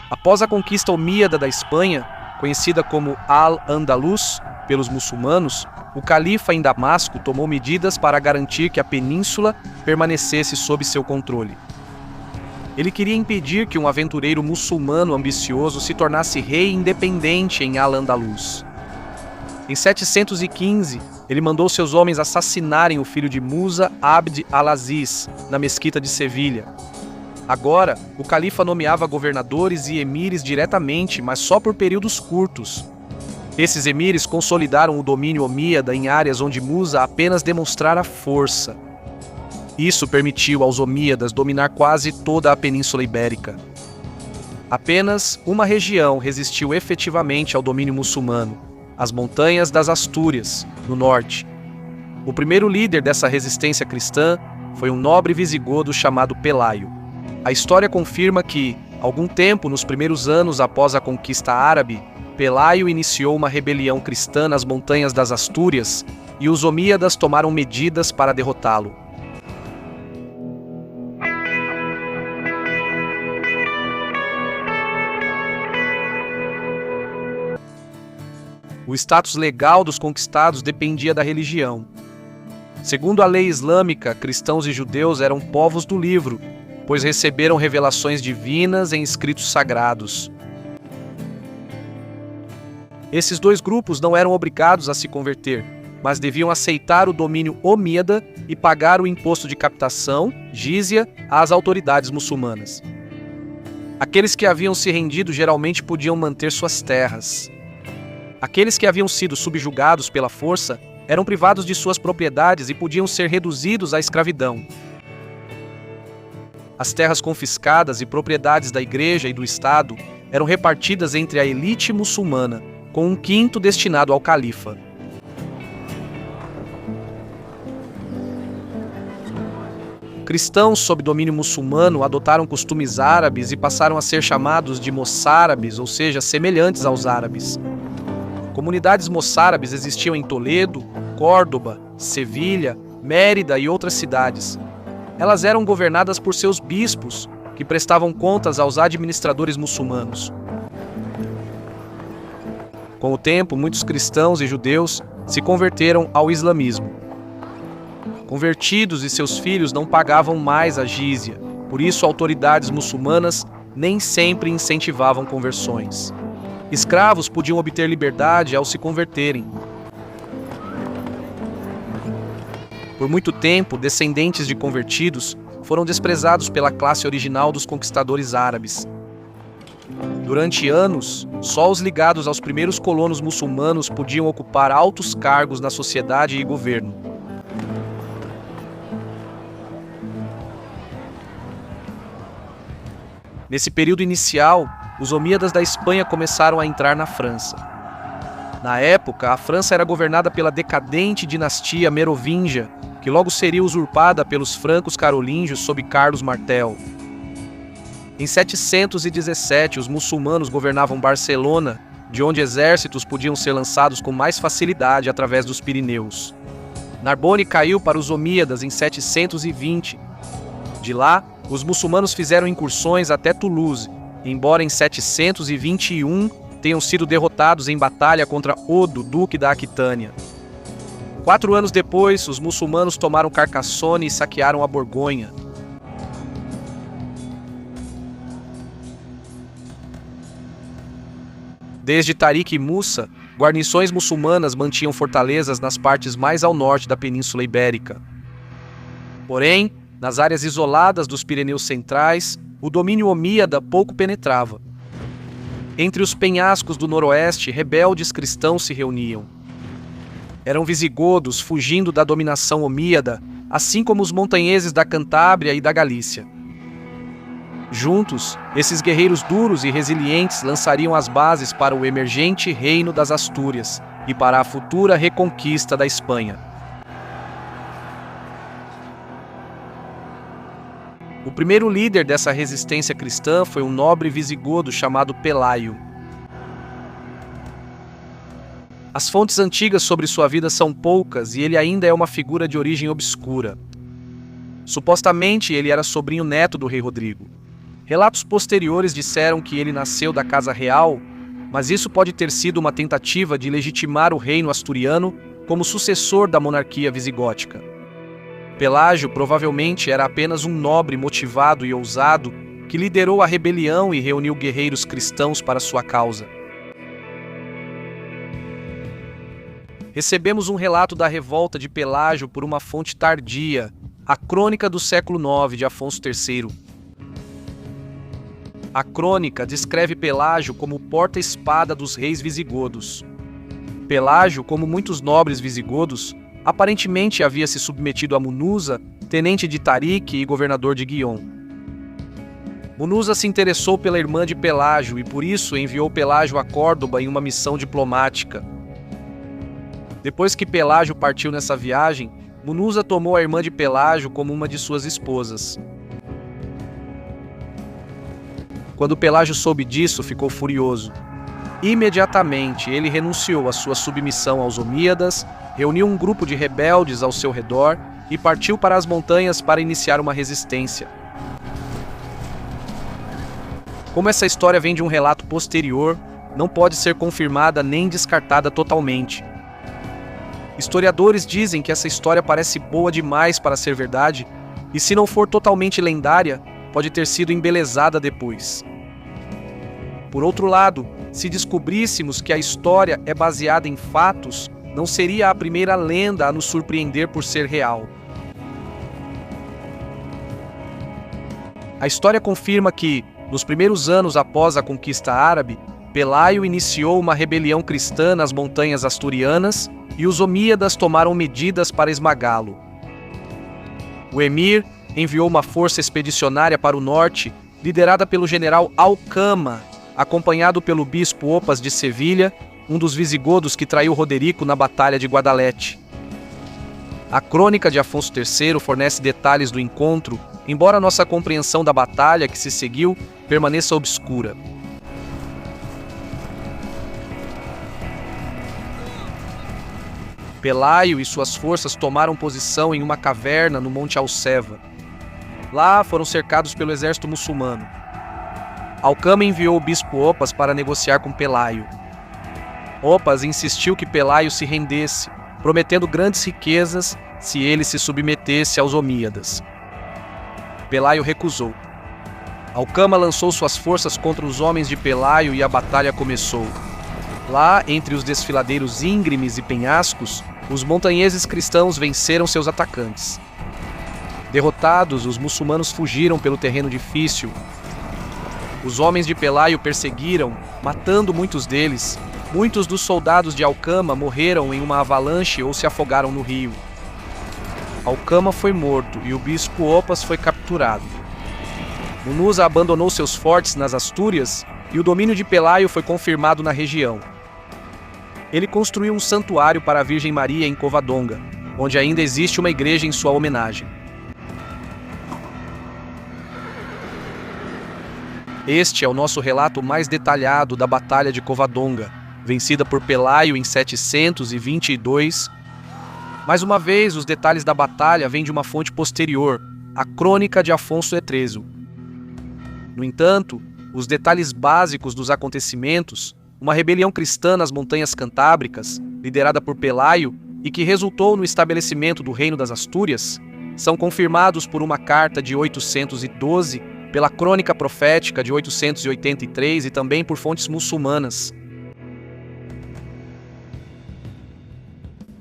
Após a conquista omíada da Espanha, conhecida como Al-Andalus pelos muçulmanos, o califa em Damasco tomou medidas para garantir que a península permanecesse sob seu controle. Ele queria impedir que um aventureiro muçulmano ambicioso se tornasse rei independente em Al-Andalus. Em 715, ele mandou seus homens assassinarem o filho de Musa Abd al-Aziz, na mesquita de Sevilha. Agora, o califa nomeava governadores e emires diretamente, mas só por períodos curtos. Esses emires consolidaram o domínio omíada em áreas onde Musa apenas demonstrara força. Isso permitiu aos omíadas dominar quase toda a Península Ibérica. Apenas uma região resistiu efetivamente ao domínio muçulmano: as Montanhas das Astúrias, no norte. O primeiro líder dessa resistência cristã foi um nobre visigodo chamado Pelaio. A história confirma que, algum tempo nos primeiros anos após a conquista árabe, Pelaio iniciou uma rebelião cristã nas Montanhas das Astúrias e os omíadas tomaram medidas para derrotá-lo. O status legal dos conquistados dependia da religião. Segundo a lei islâmica, cristãos e judeus eram povos do livro, pois receberam revelações divinas em escritos sagrados. Esses dois grupos não eram obrigados a se converter, mas deviam aceitar o domínio omíada e pagar o imposto de captação, jizya, às autoridades muçulmanas. Aqueles que haviam se rendido geralmente podiam manter suas terras. Aqueles que haviam sido subjugados pela força eram privados de suas propriedades e podiam ser reduzidos à escravidão. As terras confiscadas e propriedades da igreja e do Estado eram repartidas entre a elite muçulmana, com 1/5 destinado ao califa. Cristãos sob domínio muçulmano adotaram costumes árabes e passaram a ser chamados de moçárabes, ou seja, semelhantes aos árabes. Comunidades moçárabes existiam em Toledo, Córdoba, Sevilha, Mérida e outras cidades. Elas eram governadas por seus bispos, que prestavam contas aos administradores muçulmanos. Com o tempo, muitos cristãos e judeus se converteram ao islamismo. Convertidos e seus filhos não pagavam mais a jizya, por isso autoridades muçulmanas nem sempre incentivavam conversões. Escravos podiam obter liberdade ao se converterem. Por muito tempo, descendentes de convertidos foram desprezados pela classe original dos conquistadores árabes. Durante anos, só os ligados aos primeiros colonos muçulmanos podiam ocupar altos cargos na sociedade e governo. Nesse período inicial, os omíadas da Espanha começaram a entrar na França. Na época, a França era governada pela decadente dinastia merovingia, que logo seria usurpada pelos francos carolíngios sob Carlos Martel. Em 717, os muçulmanos governavam Barcelona, de onde exércitos podiam ser lançados com mais facilidade através dos Pirineus. Narbonne caiu para os omíadas em 720. De lá, os muçulmanos fizeram incursões até Toulouse, embora em 721 tenham sido derrotados em batalha contra Odo, duque da Aquitânia. 4 anos depois, os muçulmanos tomaram Carcassonne e saquearam a Borgonha. Desde Tariq e Mussa, guarnições muçulmanas mantinham fortalezas nas partes mais ao norte da Península Ibérica. Porém, nas áreas isoladas dos Pirineus Centrais, o domínio omíada pouco penetrava. Entre os penhascos do noroeste, rebeldes cristãos se reuniam. Eram visigodos fugindo da dominação omíada, assim como os montanheses da Cantábria e da Galícia. Juntos, esses guerreiros duros e resilientes lançariam as bases para o emergente reino das Astúrias e para a futura reconquista da Espanha. O primeiro líder dessa resistência cristã foi um nobre visigodo chamado Pelaio. As fontes antigas sobre sua vida são poucas e ele ainda é uma figura de origem obscura. Supostamente ele era sobrinho neto do rei Rodrigo. Relatos posteriores disseram que ele nasceu da casa real, mas isso pode ter sido uma tentativa de legitimar o reino asturiano como sucessor da monarquia visigótica. Pelágio provavelmente era apenas um nobre motivado e ousado que liderou a rebelião e reuniu guerreiros cristãos para sua causa. Recebemos um relato da revolta de Pelágio por uma fonte tardia, a Crônica do século IX de Afonso III. A crônica descreve Pelágio como o porta-espada dos reis visigodos. Pelágio, como muitos nobres visigodos, aparentemente havia se submetido a Munuza, tenente de Tarique e governador de Guion. Munuza se interessou pela irmã de Pelágio e por isso enviou Pelágio a Córdoba em uma missão diplomática. Depois que Pelágio partiu nessa viagem, Munuza tomou a irmã de Pelágio como uma de suas esposas. Quando Pelágio soube disso, ficou furioso. Imediatamente, ele renunciou à sua submissão aos Omíadas, reuniu um grupo de rebeldes ao seu redor e partiu para as montanhas para iniciar uma resistência. Como essa história vem de um relato posterior, não pode ser confirmada nem descartada totalmente. Historiadores dizem que essa história parece boa demais para ser verdade, e se não for totalmente lendária, pode ter sido embelezada depois. Por outro lado, se descobríssemos que a história é baseada em fatos, não seria a primeira lenda a nos surpreender por ser real. A história confirma que, nos primeiros anos após a conquista árabe, Pelaio iniciou uma rebelião cristã nas montanhas asturianas e os omíadas tomaram medidas para esmagá-lo. O emir enviou uma força expedicionária para o norte, liderada pelo general Alcama, acompanhado pelo bispo Opas de Sevilha, um dos visigodos que traiu Roderico na Batalha de Guadalete. A crônica de Afonso III fornece detalhes do encontro, embora nossa compreensão da batalha que se seguiu permaneça obscura. Pelaio e suas forças tomaram posição em uma caverna no Monte Alceva. Lá foram cercados pelo exército muçulmano. Alcama enviou o bispo Opas para negociar com Pelaio. Opas insistiu que Pelaio se rendesse, prometendo grandes riquezas se ele se submetesse aos omíadas. Pelaio recusou. Alcama lançou suas forças contra os homens de Pelaio e a batalha começou. Lá, entre os desfiladeiros íngremes e penhascos, os montanheses cristãos venceram seus atacantes. Derrotados, os muçulmanos fugiram pelo terreno difícil. Os homens de Pelaio perseguiram, matando muitos deles. Muitos dos soldados de Alcama morreram em uma avalanche ou se afogaram no rio. Alcama foi morto e o bispo Opas foi capturado. Munuza abandonou seus fortes nas Astúrias e o domínio de Pelaio foi confirmado na região. Ele construiu um santuário para a Virgem Maria em Covadonga, onde ainda existe uma igreja em sua homenagem. Este é o nosso relato mais detalhado da Batalha de Covadonga, vencida por Pelaio em 722. Mais uma vez, os detalhes da batalha vêm de uma fonte posterior, a Crônica de Afonso III. No entanto, os detalhes básicos dos acontecimentos, uma rebelião cristã nas Montanhas Cantábricas, liderada por Pelaio e que resultou no estabelecimento do Reino das Astúrias, são confirmados por uma carta de 812, pela Crônica Profética de 883 e também por fontes muçulmanas.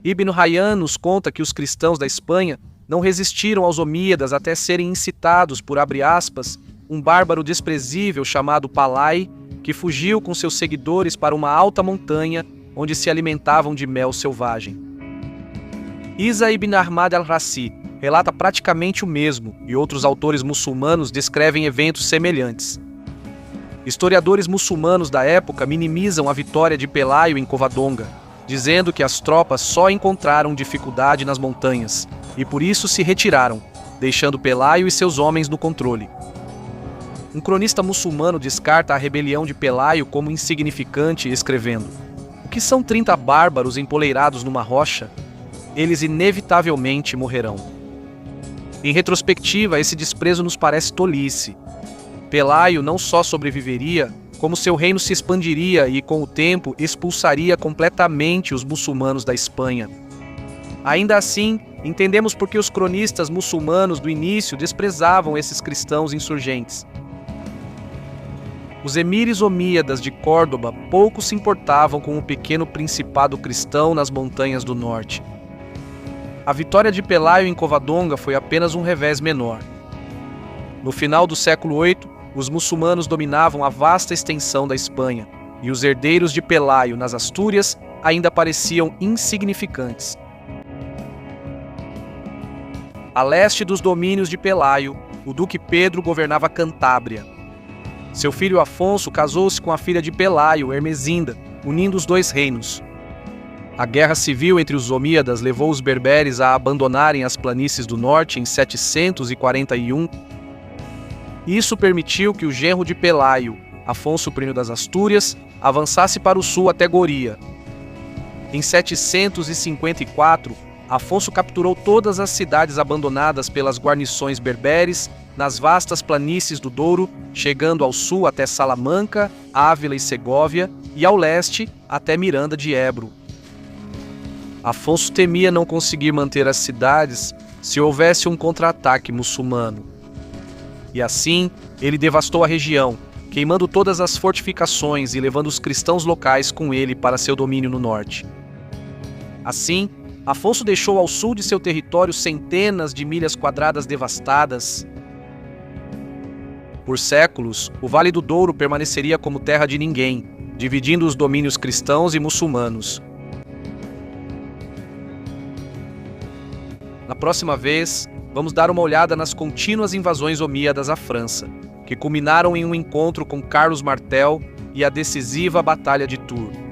Ibn Hayyan nos conta que os cristãos da Espanha não resistiram aos omíadas até serem incitados por, abre aspas, um bárbaro desprezível chamado Palai, que fugiu com seus seguidores para uma alta montanha onde se alimentavam de mel selvagem. Isa ibn Ahmad al-Rassi relata praticamente o mesmo e outros autores muçulmanos descrevem eventos semelhantes. Historiadores muçulmanos da época minimizam a vitória de Pelaio em Covadonga, dizendo que as tropas só encontraram dificuldade nas montanhas e por isso se retiraram, deixando Pelaio e seus homens no controle. Um cronista muçulmano descarta a rebelião de Pelaio como insignificante, escrevendo: "O que são 30 bárbaros empoleirados numa rocha? Eles inevitavelmente morrerão." Em retrospectiva, esse desprezo nos parece tolice. Pelaio não só sobreviveria, como seu reino se expandiria e, com o tempo, expulsaria completamente os muçulmanos da Espanha. Ainda assim, entendemos por que os cronistas muçulmanos do início desprezavam esses cristãos insurgentes. Os emires omíadas de Córdoba pouco se importavam com o pequeno principado cristão nas montanhas do norte. A vitória de Pelaio em Covadonga foi apenas um revés menor. No final do século VIII, os muçulmanos dominavam a vasta extensão da Espanha, e os herdeiros de Pelaio nas Astúrias ainda pareciam insignificantes. A leste dos domínios de Pelaio, o duque Pedro governava Cantábria. Seu filho Afonso casou-se com a filha de Pelaio, Hermesinda, unindo os dois reinos. A guerra civil entre os omíadas levou os berberes a abandonarem as planícies do norte em 741. Isso permitiu que o genro de Pelaio, Afonso I das Astúrias, avançasse para o sul até Goria. Em 754, Afonso capturou todas as cidades abandonadas pelas guarnições berberes nas vastas planícies do Douro, chegando ao sul até Salamanca, Ávila e Segóvia, e ao leste até Miranda de Ebro. Afonso temia não conseguir manter as cidades se houvesse um contra-ataque muçulmano. E assim, ele devastou a região, queimando todas as fortificações e levando os cristãos locais com ele para seu domínio no norte. Assim, Afonso deixou ao sul de seu território centenas de milhas quadradas devastadas. Por séculos, o Vale do Douro permaneceria como terra de ninguém, dividindo os domínios cristãos e muçulmanos. Na próxima vez, vamos dar uma olhada nas contínuas invasões omíadas à França, que culminaram em um encontro com Carlos Martel e a decisiva Batalha de Tours.